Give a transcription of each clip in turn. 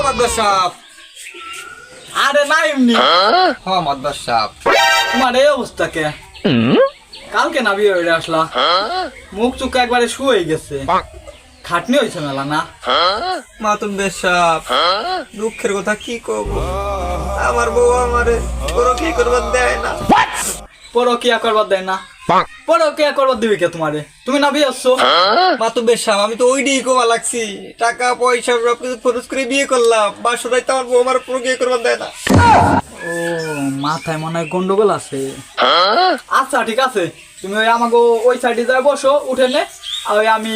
মাদ্দার সাহেব। আরে না এমনি মাদ্দার সাহেব। তোমার এই অবস্থা কে? কালকে না বিয়ে হয়ে আসলা, মুখ চুখ একবারে শুয়ে গেছে, খাটনি হয়েছে মেলা না? মাতুব্বের সাহেব, দুঃখের কথা কি কব, আমার বউ আমারে পুরো কি করবার দেয় না। পরকিয়া করবার দেয় না? পরকিয়া করবার দিবি কে তোমারে? তুমি না বিয়ে আসছো? মাতুব্বের সাহেব, আমি তো ওইটাই কমা লাগছি, টাকা পয়সা সবকিছু খরচ করে বিয়ে করলাম, বাসরাই তো আমার বউ আমার পুরো কি করবার দেয় না। ও মাথায় মনে হয় গন্ডগোল আছে। আচ্ছা ঠিক আছে, তুমি ওই আমাকে ওই সাইডে যাই বসো, উঠে নে, আর ওই আমি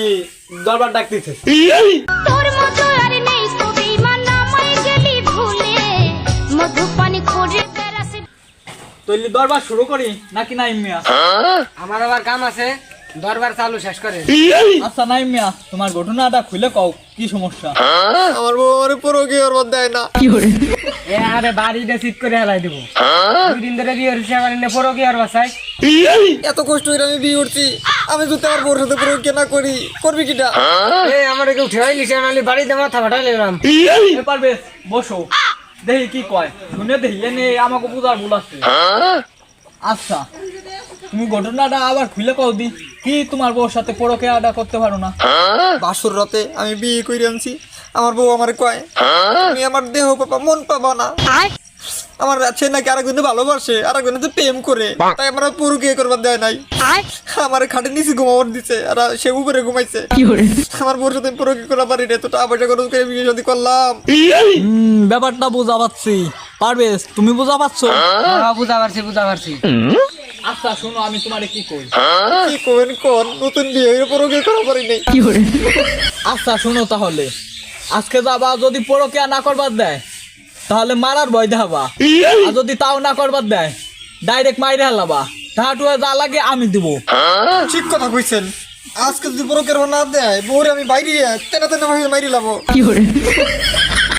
দরবার ডাকতেছি। তোর মতো আর নেই তো বেঈমান আমায় গেলি ভুলে মধু পানি খোঁজে বেরাসে। তৈলি দরবার শুরু করি নাকি নাই মিয়া? আমার আবার কাম আছে, দরবার চালু শেষ করে। আচ্ছা নাই মিয়া, তোমার ঘটনাটা খুলে কও, কি সমস্যা? আমার বউ আমার পুরো কি করবার দেয় না। এ আরে বাড়িতে সিট করে হেলাই দিব। দুই দিন ধরে বিয়ে হচ্ছে আমার এনে পরো কি আর বাসায়। এত কষ্ট করে আমি বিয়ে করছি, আমি যদি আমার বউর সাথে পুরো কেনা করি, করবি কিটা? এ আমার কেউ ঠেয়াই লিছে নালি বাড়িতে মাথা ফাটাই নিলাম। এ পারবে বসো, দেখি কি কয়, শুনে দেখি এনে আমাকে বুঝার ভুল আছে। আচ্ছা তুমি ঘটনাটা আবার খুলে কও দি, কি তোমার বউর সাথে পরকিয়াটা করতে পারো না? বাসুর রাতে আমি বিয়ে করে আনছি, আমার বউ আমার কয় তুমি আমার দেহ পাবা মন পাবা না। আমার আছে নাকি আরেকজনে ভালোবাসে, আরেকজনে তো প্রেম করে, তাই আমার পুরো বিয়ে করবার দেয় নাই। আমার খাটে নিচে ঘুমাবার দিছে, আর সে উপরে ঘুমাইছে। আমার বউর সাথে পুরো কি করা পারি রে, তো টাকা পয়সা খরচ করে বিয়ে শাদী করলাম। ব্যাপারটা বুঝা পাচ্ছি, পারবে তুমি বুঝা পাচ্ছ? বুঝা পারছি বুঝা পারছি। আচ্ছা শোনো, আমি তোমারে কি কই। কি করবেন কোন, নতুন বিয়ে হয়ে পুরো বিয়ে করা পারি নাই। আচ্ছা শোনো তাহলে, আজকে যাবা, যদি পরকিয়া না করবার দেয় তাহলে মারার ভয় দেখাবা, আর যদি তাও না করবার দেয় ডাইরেক্ট মাইরে হালাবা, তাহাটুয়া যা লাগে আমি দিব। ঠিক কথা কইছেন, আজকে যদি পুরো কেরো না দেয় বউরে আমি বাইরে তেনা তেনা ভাবে মাইরি লাবো।